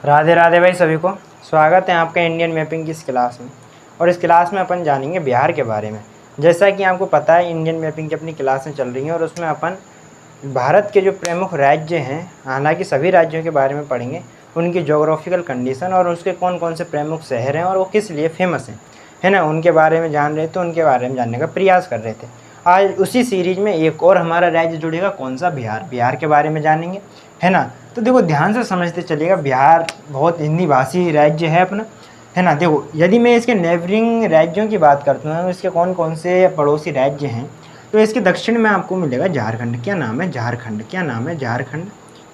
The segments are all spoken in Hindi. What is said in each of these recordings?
राधे राधे भाई सभी को। स्वागत है आपका इंडियन मैपिंग की इस क्लास में। और इस क्लास में अपन जानेंगे बिहार के बारे में। जैसा कि आपको पता है इंडियन मैपिंग की अपनी क्लासें चल रही हैं और उसमें अपन भारत के जो प्रमुख राज्य हैं, हालांकि सभी राज्यों के बारे में पढ़ेंगे, उनकी जोग्राफिकल कंडीशन और उसके कौन कौन से प्रमुख शहर हैं और वो किस लिए फेमस हैं, है ना, उनके बारे में जान रहे थे, उनके बारे में जानने का प्रयास कर रहे थे। आज उसी सीरीज में एक और हमारा राज्य जुड़ेगा, कौन सा? बिहार। बिहार के बारे में जानेंगे, है ना। तो देखो ध्यान से समझते चलिएगा, बिहार बहुत हिंदी भाषी राज्य है अपना, है ना। देखो यदि मैं इसके नेबरिंग राज्यों की बात करता हूँ, इसके कौन कौन से पड़ोसी राज्य हैं, तो इसके दक्षिण में आपको मिलेगा झारखंड। क्या नाम है? झारखंड। क्या नाम है? झारखंड,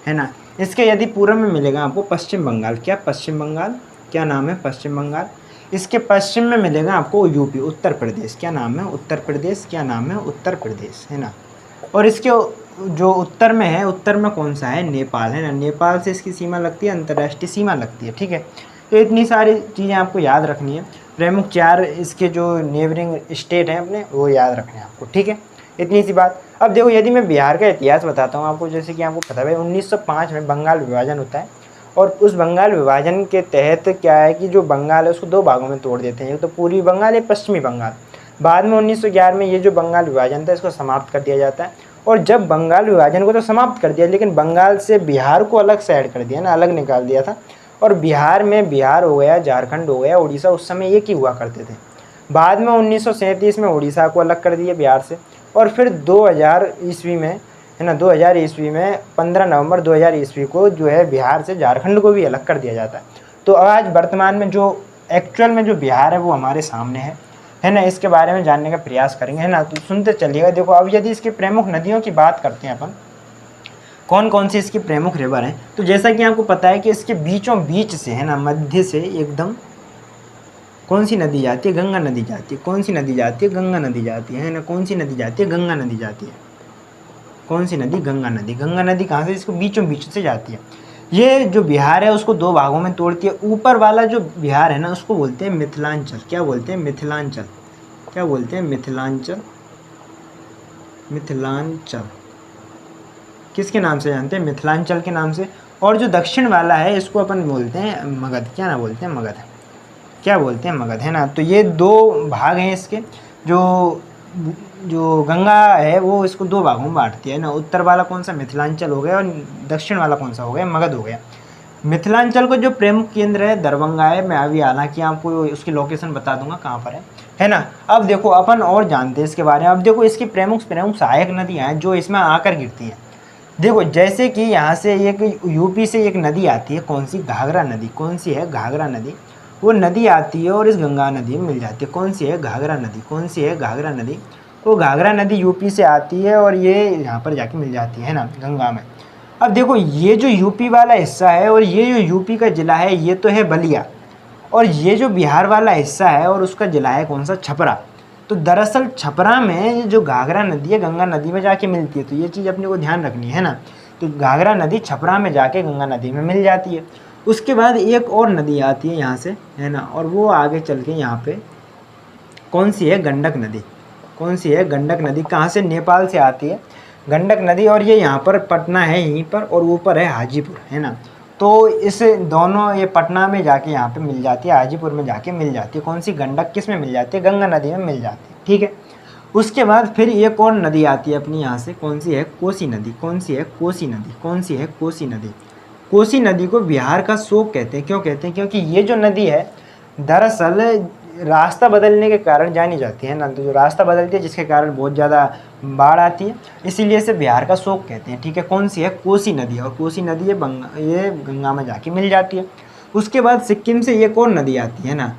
है ना। इसके यदि पूर्व में मिलेगा आपको पश्चिम बंगाल। क्या? पश्चिम बंगाल। क्या नाम है? पश्चिम बंगाल। इसके पश्चिम में मिलेगा आपको यूपी, उत्तर प्रदेश। क्या नाम है? उत्तर प्रदेश। क्या नाम है? उत्तर प्रदेश, है ना। और इसके जो उत्तर में है, उत्तर में कौन सा है? नेपाल, है ना। नेपाल से इसकी सीमा लगती है, अंतर्राष्ट्रीय सीमा लगती है, ठीक है। तो इतनी सारी चीज़ें आपको याद रखनी है। प्रमुख 4 इसके जो नेबरिंग स्टेट हैं अपने, वो याद रखने हैं आपको, ठीक है। इतनी सी बात। अब देखो यदि मैं बिहार का इतिहास बताता हूँ आपको, जैसे कि आपको पता है 1905 में बंगाल विभाजन होता है। और उस बंगाल विभाजन के तहत क्या है कि जो बंगाल है उसको 2 भागों में तोड़ देते हैं, एक तो पूर्वी बंगाल, एक पश्चिमी बंगाल। बाद में 1911 में ये जो बंगाल विभाजन था इसको समाप्त कर दिया जाता है। और जब बंगाल विभाजन को तो समाप्त कर दिया, लेकिन बंगाल से बिहार को अलग साइड कर दिया ना, अलग निकाल दिया था। और बिहार में बिहार हो गया, झारखंड हो गया, उड़ीसा उस समय एक ही हुआ करते थे। बाद में 1937 में उड़ीसा को अलग कर दिया बिहार से। और फिर 2000 ईस्वी में, है ना, 2000 ईस्वी में 15 नवंबर 2000 ईस्वी को जो है बिहार से झारखंड को भी अलग कर दिया जाता है। तो आज वर्तमान में जो एक्चुअल में जो बिहार है वो हमारे सामने है ना। इसके बारे में जानने का प्रयास करेंगे, है ना। तो सुनते चलिएगा। देखो अब यदि इसकी प्रमुख नदियों की बात करते हैं अपन, कौन कौन सी इसकी प्रमुख रिवर हैं, तो जैसा कि आपको पता है कि इसके बीचों बीच से, है ना, मध्य से एकदम कौन सी नदी जाती है? गंगा नदी जाती है। कौन सी नदी जाती है? गंगा नदी जाती है ना। कौन सी नदी जाती है? गंगा नदी जाती है। कौन सी नदी? गंगा नदी। गंगा नदी कहाँ से? इसको बीचों बीच से जाती है। ये जो बिहार है उसको 2 भागों में तोड़ती है। ऊपर वाला जो बिहार है ना उसको बोलते हैं मिथिलांचल। क्या बोलते हैं? मिथिलांचल। क्या बोलते हैं? मिथिलांचल। मिथिलांचल किसके नाम से जानते हैं? मिथिलांचल के नाम से। और जो दक्षिण वाला है इसको अपन बोलते हैं मगध। क्या ना बोलते हैं? मगध। क्या बोलते हैं? मगध, है ना। तो ये 2 भाग हैं इसके। जो गंगा है वो इसको 2 भागों में बांटती है ना। उत्तर वाला कौन सा? मिथिलांचल हो गया। और दक्षिण वाला कौन सा हो गया? मगध हो गया। मिथिलांचल को जो प्रमुख केंद्र है दरभंगा है। मैं अभी हालांकि आपको उसकी लोकेशन बता दूंगा कहाँ पर है ना। अब देखो अपन और जानते हैं इसके बारे में। अब देखो इसकी प्रमुख सहायक नदियाँ हैं जो इसमें आकर गिरती हैं। देखो जैसे कि यहाँ से एक यूपी से एक नदी आती है, कौन सी? घाघरा नदी। कौन सी है? घाघरा नदी। वो नदी आती है और इस गंगा नदी में मिल जाती है। कौन सी है? घाघरा नदी। कौन सी है? घाघरा नदी। तो घाघरा नदी यूपी से आती है और ये यहाँ पर जाके मिल जाती है ना, गंगा में। अब देखो ये जो यूपी वाला हिस्सा है और ये जो यूपी का ज़िला है ये तो है बलिया। और ये जो बिहार वाला हिस्सा है और उसका ज़िला है कौन सा? छपरा। तो दरअसल छपरा में जो घाघरा नदी है गंगा नदी में जाके मिलती है। तो ये चीज़ अपने को ध्यान रखनी है ना। तो घाघरा नदी छपरा में जाके गंगा नदी में मिल जाती है। उसके बाद एक और नदी आती है यहाँ से, है ना, और वो आगे चल के यहाँ पे कौन सी है? गंडक नदी। कौन सी है? गंडक नदी। कहाँ से? नेपाल से आती है गंडक नदी। और ये यहाँ पर पटना है यहीं पर, और ऊपर है हाजीपुर, है ना। तो इस दोनों, ये पटना में जाके यहाँ पे मिल जाती है, हाजीपुर में जाके मिल जाती है। कौन सी? गंडक। किस में मिल जाती है? गंगा नदी में मिल जाती है, ठीक है। उसके बाद फिर एक और नदी आती है अपनी यहाँ से, कौन सी है? कोसी नदी। कौन सी है? कोसी नदी। कौन सी है? कोसी नदी। कोसी नदी को बिहार का शोक कहते हैं। क्यों कहते हैं? क्योंकि ये जो नदी है दरअसल रास्ता बदलने के कारण जानी जाती है ना। तो जो रास्ता बदलती है जिसके कारण बहुत ज़्यादा बाढ़ आती है, इसीलिए इसे बिहार का शोक कहते हैं, ठीक है। कौन सी है? कोसी नदी। और कोसी नदी ये गंगा में जाके मिल जाती है। उसके बाद सिक्किम से एक और नदी आती है ना,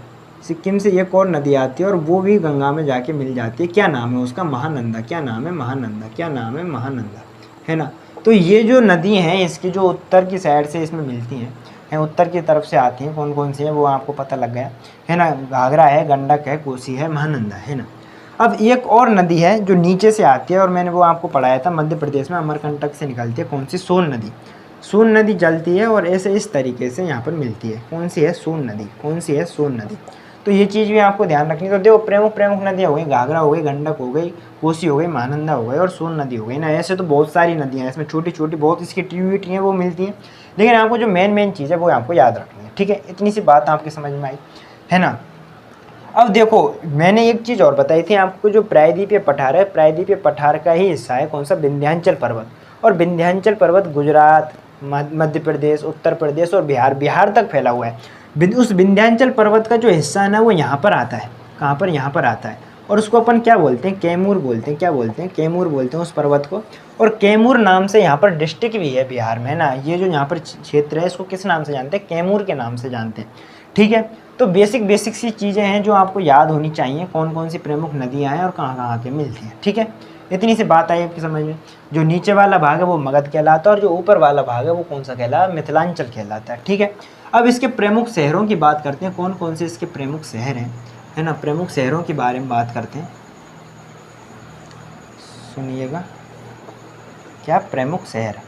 सिक्किम से एक और नदी आती है और वो भी गंगा में जाके मिल जाती है। क्या नाम है उसका? महानंदा। क्या नाम है? महानंदा। क्या नाम है? महानंदा, है ना। तो ये जो नदी हैं इसकी जो उत्तर की साइड से इसमें मिलती हैं, उत्तर की तरफ से आती हैं, कौन कौन सी है वो आपको पता लग गया, है ना। घाघरा है, गंडक है, कोसी है, महानंदा, है ना। अब एक और नदी है जो नीचे से आती है और मैंने वो आपको पढ़ाया था, मध्य प्रदेश में अमरकंटक से निकलती है। कौन सी? सोन नदी। सोन नदी जलती है और ऐसे इस तरीके से यहाँ पर मिलती है। कौन सी है? सोन नदी। कौन सी है? सोन नदी। तो तो ये चीज़ भी आपको ध्यान रखनी है। तो देखो प्रमुख प्रमुख नदियाँ हो गई, घाघरा हो गई, गंडक हो गई, कोसी हो गई, महानंदा हो गई और सोन नदी हो गई ना। ऐसे तो बहुत सारी नदियाँ हैं, इसमें छोटी छोटी बहुत इसकी ट्रिब्यूटरी हैं वो मिलती हैं, लेकिन आपको जो मेन चीज़ है वो आपको याद रखनी है। ठीक है, इतनी सी बात आपके समझ में आई है ना। अब देखो मैंने एक चीज़ और बताई थी आपको, जो प्रायद्वीपीय पठार है, प्रायद्वीपीय पठार का ही हिस्सा है कौन सा, विंध्याचल पर्वत। और विंध्याचल पर्वत गुजरात, मध्य प्रदेश, उत्तर प्रदेश और बिहार तक फैला हुआ है। उस विंध्याचल पर्वत का जो हिस्सा है ना वो यहाँ पर आता है, कहाँ पर, यहाँ पर आता है। और उसको अपन क्या बोलते हैं, कैमूर बोलते हैं। क्या बोलते हैं, कैमूर बोलते हैं उस पर्वत को। और कैमूर नाम से यहाँ पर डिस्ट्रिक्ट भी है बिहार में, है ना। ये जो यहाँ पर क्षेत्र है इसको किस नाम से जानते हैं, कैमूर के नाम से जानते हैं। ठीक है, तो बेसिक सी चीज़ें हैं जो आपको याद होनी चाहिए, कौन कौन सी प्रमुख नदियाँ हैं और कहाँ कहाँ के मिलती हैं। ठीक है, इतनी सी बात आई आपकी समझ में। जो नीचे वाला भाग है वो मगध कहलाता है और जो ऊपर वाला भाग है वो कौन सा कहलाता है, मिथिलांचल कहलाता है। ठीक है, अब इसके प्रमुख शहरों की बात करते हैं, कौन कौन से इसके प्रमुख शहर हैं, है ना। प्रमुख शहरों के बारे में बात करते हैं, सुनिएगा क्या प्रमुख शहर है।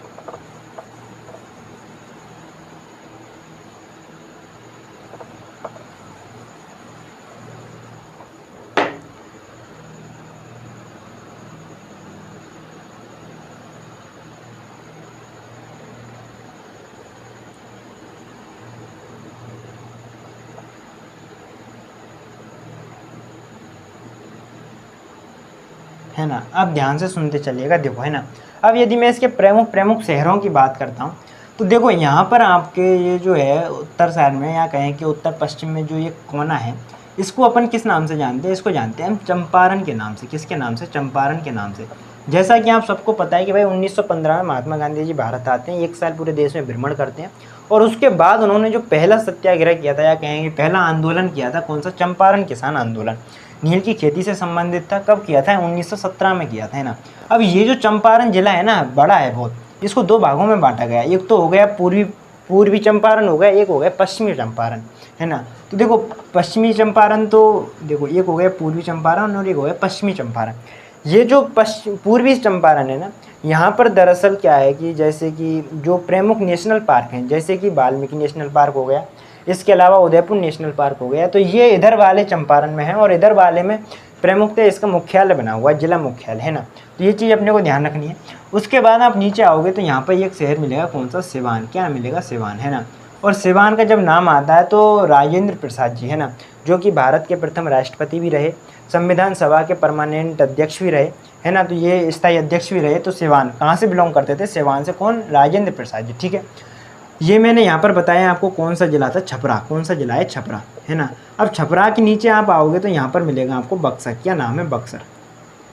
है ना, अब ध्यान से सुनते चलिएगा, देखो है ना। अब यदि मैं इसके प्रमुख शहरों की बात करता हूँ तो देखो यहाँ पर आपके ये जो है उत्तर साइड में, या कहें कि उत्तर पश्चिम में जो ये कोना है, इसको अपन किस नाम से जानते हैं, इसको जानते हैं हम चंपारण के नाम से। किसके नाम से, चंपारण के नाम से। जैसा कि आप सबको पता है कि भाई 1915 में महात्मा गांधी जी भारत आते हैं, 1 साल पूरे देश में भ्रमण करते हैं, और उसके बाद उन्होंने जो पहला सत्याग्रह किया था, या कहेंगे पहला आंदोलन किया था, कौन सा, चंपारण किसान आंदोलन। नील की खेती से संबंधित था। कब किया था, 1917 में किया था, है ना। अब ये जो चंपारण जिला है ना, बड़ा है बहुत, इसको 2 भागों में बांटा गया। एक तो हो गया पूर्वी चंपारण हो गया, एक हो गया पश्चिमी चंपारण, है ना। तो देखो पश्चिमी चंपारण, तो देखो एक हो गया पूर्वी चंपारण और एक हो गया पश्चिमी चंपारण। ये जो पूर्वी चंपारण है ना, यहाँ पर दरअसल क्या है कि जैसे कि जो प्रमुख नेशनल पार्क हैं, जैसे कि वाल्मीकि नेशनल पार्क हो गया, इसके अलावा उदयपुर नेशनल पार्क हो गया, तो ये इधर वाले चंपारण में है, और इधर वाले में प्रमुखतः इसका मुख्यालय बना हुआ है, जिला मुख्यालय, है ना। तो ये चीज़ अपने को ध्यान रखनी है। उसके बाद आप नीचे आओगे तो यहाँ पर एक शहर मिलेगा, कौन सा, सिवान। क्या मिलेगा, सिवान, है ना। और सिवान का जब नाम आता है तो राजेंद्र प्रसाद जी, है ना, जो कि भारत के प्रथम राष्ट्रपति भी रहे, संविधान सभा के परमानेंट अध्यक्ष भी रहे, है ना। तो ये स्थायी अध्यक्ष भी रहे। तो सिवान कहाँ से बिलोंग करते थे, सिवान से। कौन, राजेंद्र प्रसाद जी। ठीक है, ये मैंने यहाँ पर बताया आपको कौन सा जिला था, छपरा। कौन सा जिला है, छपरा, है ना। अब छपरा के नीचे आप आओगे तो यहाँ पर मिलेगा आपको बक्सर। क्या नाम है, बक्सर।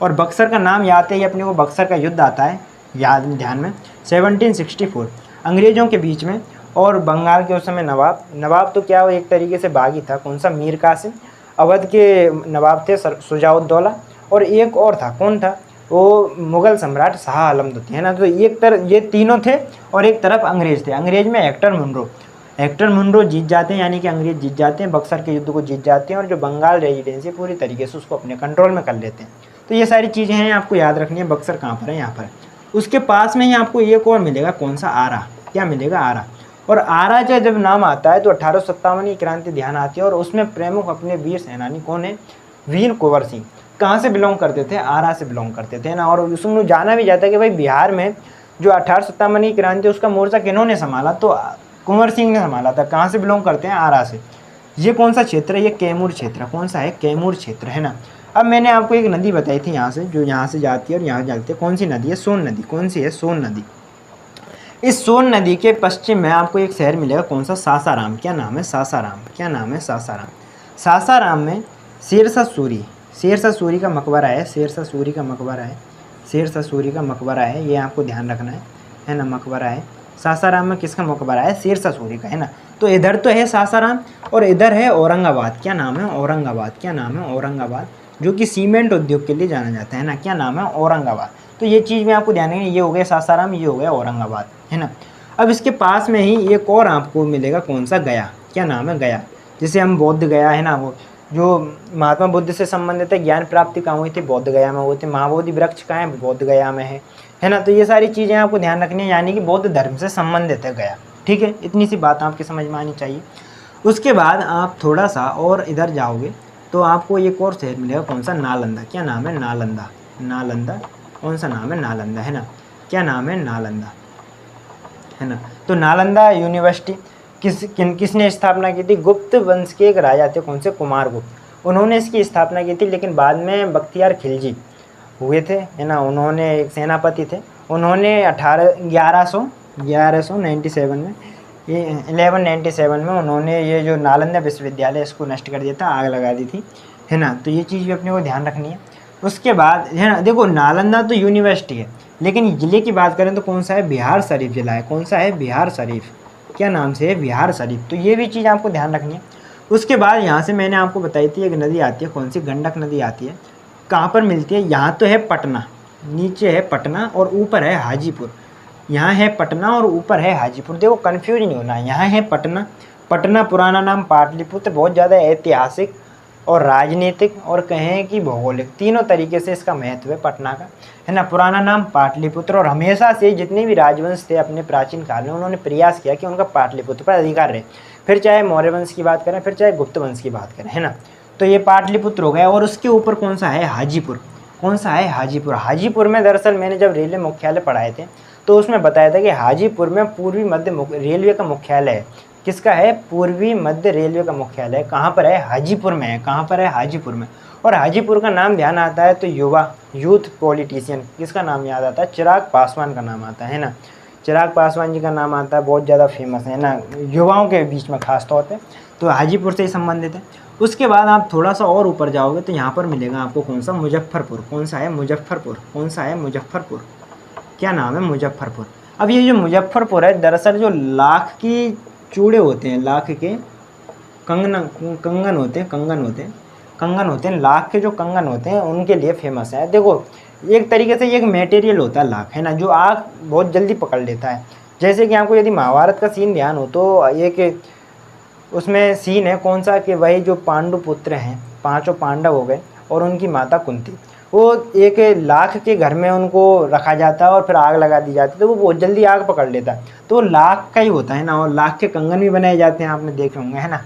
और बक्सर का नाम याद है, अपने को बक्सर का युद्ध आता है याद में, ध्यान में, 1764 अंग्रेज़ों के बीच में और बंगाल के उस समय नवाब तो क्या वो एक तरीके से बागी था, कौन सा, मीर कासिम। अवध के नवाब थे शुजाउद्दौला, और एक और था, कौन था वो, मुगल सम्राट शाह आलम द्वितीय, है ना। तो एक तरफ ये तीनों थे और एक तरफ अंग्रेज थे। अंग्रेज में हेक्टर मुनरो जीत जाते हैं, यानी कि अंग्रेज जीत जाते हैं, बक्सर के युद्ध को जीत जाते हैं, और जो बंगाल रेजिडेंसी पूरी तरीके से उसको अपने कंट्रोल में कर लेते हैं। तो ये सारी चीज़ें हैं, आपको याद रखनी है। बक्सर कहाँ पर है, यहाँ पर। उसके पास में ही आपको एक और मिलेगा, कौन सा, आरा। क्या मिलेगा, आरा। और आरा का जब नाम आता है तो 1857 की क्रांति ध्यान आती है, और उसमें प्रमुख अपने वीर सेनानी कौन है, वीर कुंवर सिंह। कहाँ से बिलोंग करते थे, आरा से बिलोंग करते थे ना। और उसमें जाना भी जाता है कि भाई बिहार में जो 1857 की क्रांति उसका मोर्चा किन्होंने संभाला, तो कुंवर सिंह ने संभाला था। कहाँ से बिलोंग करते हैं, आरा से। ये कौन सा क्षेत्र है, ये कैमूर क्षेत्र। कौन सा है, कैमूर क्षेत्र, है ना। अब मैंने आपको एक नदी बताई थी यहाँ से, जो यहाँ से जाती है और यहाँ जाती है, कौन सी नदी है, सोन नदी। कौन सी है, सोन नदी। इस सोन नदी के पश्चिम में आपको एक शहर मिलेगा, कौन सा, सासाराम। क्या नाम है, सासाराम। क्या नाम है, सासाराम। सासाराम में शेरशाह सूरी का मकबरा है, शेरशाह सूरी का मकबरा है, शेरशाह सूरी का मकबरा है, ये आपको ध्यान रखना है ना। मकबरा है सासाराम में, किसका मकबरा है, शेरशाह सूरी का, है ना। तो इधर तो है सासाराम और इधर है औरंगाबाद। क्या नाम है, औरंगाबाद। क्या नाम है, औरंगाबाद, जो कि सीमेंट उद्योग के लिए जाना जाता है ना। क्या नाम है, औरंगाबाद। तो ये चीज़ में आपको ध्यान रखना, ये हो गया सासाराम, ये हो गया औरंगाबाद, है ना। अब इसके पास में ही एक और आपको मिलेगा, कौन सा, गया। क्या नाम है, गया। जिसे हम बोध गया, है ना, वो जो महात्मा बुद्ध से संबंधित है, ज्ञान प्राप्ति कहाँ हुई थी, बोध गया में हुई थी। महाबोधि वृक्ष कहाँ है, बोध गया में है ना। तो ये सारी चीज़ें आपको ध्यान रखनी है, यानी कि बौद्ध धर्म से संबंधित है गया। ठीक है, इतनी सी बात आपकी समझ में आनी चाहिए। उसके बाद आप थोड़ा सा और इधर जाओगे तो आपको एक और शहर मिलेगा, कौन सा, नालंदा। क्या नाम है, नालंदा। नालंदा, कौन सा नाम है, नालंदा, है ना। क्या नाम है, नालंदा, है ना। तो नालंदा यूनिवर्सिटी किसने स्थापना की थी? गुप्त वंश के एक राजा थे, कौन से, कुमारगुप्त, उन्होंने इसकी स्थापना की थी। लेकिन बाद में बख्तियार खिलजी हुए थे, है ना, उन्होंने एक सेनापति थे, उन्होंने 1197 में, ये 1197 में उन्होंने ये जो नालंदा विश्वविद्यालय इसको नष्ट कर दिया था, आग लगा दी थी, है ना। तो ये चीज़ भी अपने को ध्यान रखनी है। उसके बाद, है ना, देखो नालंदा तो यूनिवर्सिटी है, लेकिन ज़िले की बात करें तो कौन सा है, बिहार शरीफ ज़िला है। कौन सा है, बिहार शरीफ। क्या नाम से है, बिहार शरीफ। तो ये भी चीज़ आपको ध्यान रखनी है। उसके बाद यहाँ से मैंने आपको बताई थी एक नदी आती है, कौन सी, गंडक नदी आती है। कहाँ पर मिलती है? यहाँ तो है पटना, नीचे है पटना और ऊपर है हाजीपुर। यहाँ है पटना और ऊपर है हाजीपुर। देखो कन्फ्यूज नहीं होना, यहाँ है पटना। पटना पुराना नाम पाटलिपुत्र, बहुत ज़्यादा ऐतिहासिक और राजनीतिक और कहें कि भौगोलिक, तीनों तरीके से इसका महत्व है पटना का, है ना। पुराना नाम पाटलिपुत्र, और हमेशा से जितने भी राजवंश थे अपने प्राचीन काल में, उन्होंने प्रयास किया कि उनका पाटलिपुत्र पर अधिकार रहे। फिर चाहे मौर्य वंश की बात करें, फिर चाहे गुप्त वंश की बात करें, है ना। तो ये पाटलिपुत्र हो गया। और उसके ऊपर कौन सा है, हाजीपुर। कौन सा है, हाजीपुर। हाजीपुर में दरअसल मैंने जब रेलवे मुख्यालय पढ़ाए थे तो उसमें बताया था कि हाजीपुर में पूर्वी मध्य रेलवे का मुख्यालय है। किसका है, पूर्वी मध्य रेलवे का मुख्यालय कहाँ पर है, हाजीपुर में है। कहाँ पर है, हाजीपुर में। और हाजीपुर का नाम ध्यान आता है तो यूथ पॉलिटिशियन किसका नाम याद आता है, चिराग पासवान का नाम आता है ना। चिराग पासवान जी का नाम आता है, बहुत ज़्यादा फेमस है ना युवाओं के बीच में खास तौर पे, तो हाजीपुर से ही संबंधित है। उसके बाद आप थोड़ा सा और ऊपर जाओगे तो यहाँ पर मिलेगा आपको कौन सा, मुजफ्फरपुर। कौन सा है, मुजफ्फरपुर। कौन सा है, मुजफ्फरपुर। क्या नाम है, मुजफ्फरपुर। अब ये जो मुजफ्फरपुर है, दरअसल जो लाख की चूड़े होते हैं, लाख के कंगन होते हैं, कंगन होते हैं, लाख के जो कंगन होते हैं उनके लिए फेमस है। देखो एक तरीके से एक मटेरियल होता है लाख, है ना, जो आग बहुत जल्दी पकड़ लेता है। जैसे कि आपको यदि महाभारत का सीन ध्यान हो तो एक उसमें सीन है, कौन सा, कि वही जो पांडु पुत्र हैं, पांचों पांडव हो गए और उनकी माता कुंती, वो एक लाख के घर में उनको रखा जाता है और फिर आग लगा दी जाती है, तो वो बहुत जल्दी आग पकड़ लेता है। तो वो लाख का ही होता है ना, और लाख के कंगन भी बनाए जाते हैं, आपने देखे होंगे, है ना।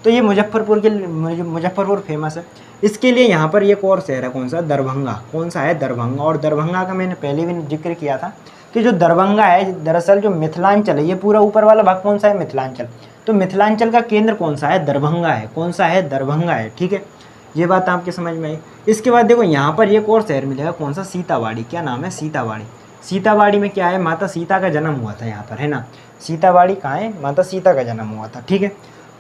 तो ये मुजफ्फरपुर फेमस है। इसके लिए यहाँ पर एक और शहर है, कौन सा, दरभंगा। कौन सा है, दरभंगा। और दरभंगा का मैंने पहले भी जिक्र किया था कि जो दरभंगा है, दरअसल जो मिथिलांचल है, ये पूरा ऊपर वाला भाग कौन सा है, मिथिलांचल। तो मिथिलांचल का केंद्र कौन सा है, दरभंगा है। कौन सा है, दरभंगा है, ठीक है। ये बात आपके समझ में आई। इसके बाद देखो यहाँ पर एक और शहर मिलेगा, कौन सा, सीतावाड़ी। क्या नाम है, सीतावाड़ी। सीतावाड़ी में क्या है, माता सीता का जन्म हुआ था यहाँ पर, है ना। सीतावाड़ी कहाँ है, माता सीता का जन्म हुआ था, ठीक है।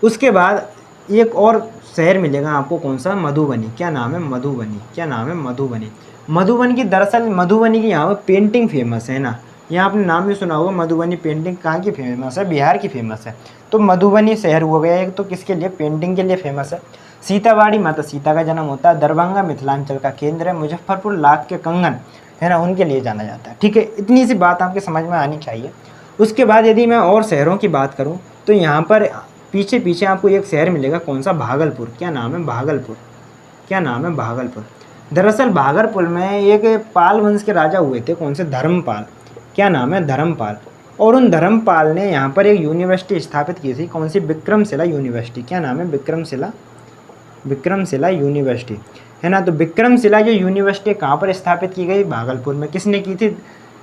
उसके बाद एक और शहर मिलेगा आपको, कौन सा, मधुबनी। क्या नाम है, मधुबनी। क्या नाम है, मधुबनी। मधुबनी की, दरअसल मधुबनी की यहाँ पर पेंटिंग फेमस है ना। यहाँ आपने नाम भी सुना होगा, मधुबनी पेंटिंग कहाँ की फेमस है, बिहार की फेमस है। तो मधुबनी शहर हो गया एक, तो किसके लिए, पेंटिंग के लिए फेमस है। सीतावाड़ी माता सीता का जन्म होता है, दरभंगा मिथिलांचल का केंद्र है, मुजफ्फरपुर लाख के कंगन, है ना, उनके लिए जाना जाता है, ठीक है। इतनी सी बात आपके समझ में आनी चाहिए। उसके बाद यदि मैं और शहरों की बात करूं तो यहाँ पर पीछे पीछे आपको एक शहर मिलेगा, कौन सा, भागलपुर। क्या नाम है, भागलपुर। क्या नाम है, भागलपुर। दरअसल भागलपुर में एक पाल वंश के राजा हुए थे, कौन से, धर्मपाल। क्या नाम है, धर्मपाल। और उन धर्मपाल ने यहाँ पर एक यूनिवर्सिटी स्थापित की थी, कौन सी, विक्रमशिला यूनिवर्सिटी। क्या नाम है, विक्रमशिला यूनिवर्सिटी, है ना। तो विक्रमशिला जो यूनिवर्सिटी कहाँ पर स्थापित की गई, भागलपुर में। किसने की थी,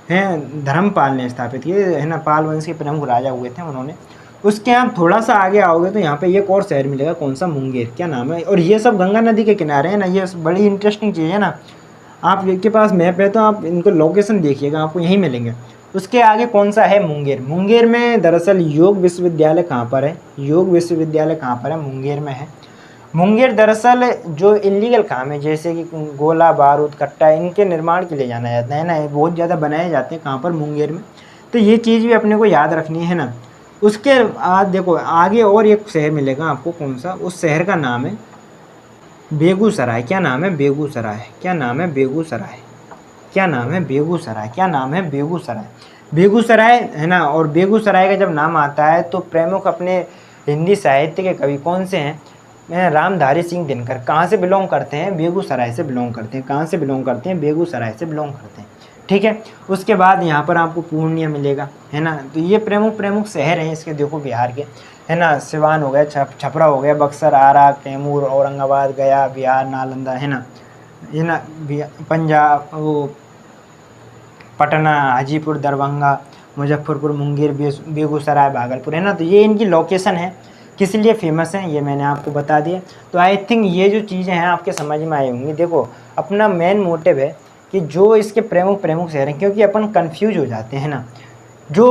हैं, धर्मपाल ने स्थापित की, है ना। पाल वंश के प्रमुख राजा हुए थे उन्होंने। उसके आप थोड़ा सा आगे आओगे तो यहाँ पे एक और शहर मिलेगा, कौन सा, मुंगेर। क्या नाम है। और ये सब गंगा नदी के किनारे है ना, ये बड़ी इंटरेस्टिंग चीज़ है ना। आप के पास मैप है तो आप इनको लोकेशन देखिएगा, आपको यहीं मिलेंगे। उसके आगे कौन सा है, मुंगेर। मुंगेर में दरअसल योग विश्वविद्यालय कहाँ पर है, योग विश्वविद्यालय कहाँ पर है, मुंगेर में है। मुंगेर दरअसल जो इलीगल काम है, जैसे कि गोला बारूद कट्टा, इनके निर्माण के लिए जाना जाता है ना, ये बहुत ज़्यादा बनाए जाते हैं कहाँ पर, मुंगेर में। तो ये चीज़ भी अपने को याद रखनी है ना। उसके बाद देखो आगे और एक शहर मिलेगा आपको, कौन सा, उस शहर का नाम है बेगूसराय। क्या नाम है, बेगूसराय। क्या नाम है, बेगूसराय। क्या नाम है, बेगूसराय। क्या नाम है, बेगूसराय। बेगूसराय, है ना। और बेगूसराय का जब नाम आता है तो प्रमुख अपने हिंदी साहित्य के कवि कौन से हैं, रामधारी सिंह दिनकर। कहाँ से बिलोंग करते हैं, बेगूसराय से बिलोंग करते हैं। कहाँ से बिलोंग करते हैं, बेगूसराय से बिलोंग करते हैं, ठीक है। उसके बाद यहाँ पर आपको पूर्णिया मिलेगा, है ना। तो ये प्रमुख शहर हैं इसके, देखो बिहार के। है ना, सिवान हो गया, छपरा हो गया, बक्सर, आरा, कैमूर, औरंगाबाद, गया, बिहार, नालंदा, है ना, पंजाब, वो पटना, हाजीपुर, दरभंगा, मुजफ्फरपुर, मुंगेर, बेगूसराय, भागलपुर, है ना। तो ये इनकी लोकेशन है, किस लिए फेमस हैं ये मैंने आपको बता दिया। तो आई थिंक ये जो चीज़ें हैं आपके समझ में आई होंगी। देखो, अपना मेन मोटिव है कि जो इसके प्रमुख प्रमुख शहर हैं, क्योंकि अपन कंफ्यूज हो जाते हैं ना, जो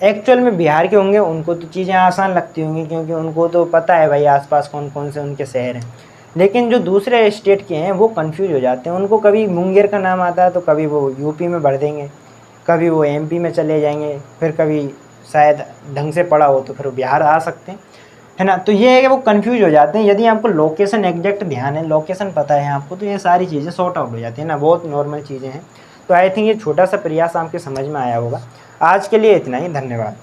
एक्चुअल में बिहार के होंगे उनको तो चीज़ें आसान लगती होंगी, क्योंकि उनको तो पता है भाई आसपास कौन कौन से उनके शहर हैं। लेकिन जो दूसरे स्टेट के हैं वो कंफ्यूज हो जाते हैं, उनको कभी मुंगेर का नाम आता है तो कभी वो यूपी में भर देंगे, कभी वो एमपी में चले जाएंगे, फिर कभी शायद ढंग से पढ़ा हो तो फिर बिहार आ सकते हैं, है ना। तो ये है कि वो कंफ्यूज हो जाते हैं। यदि आपको लोकेशन एग्जैक्ट ध्यान है, लोकेशन पता है आपको, तो ये सारी चीज़ें सॉर्ट आउट हो जाती है ना, बहुत नॉर्मल चीज़ें हैं। तो आई थिंक ये छोटा सा प्रयास आपके समझ में आया होगा। आज के लिए इतना ही, धन्यवाद।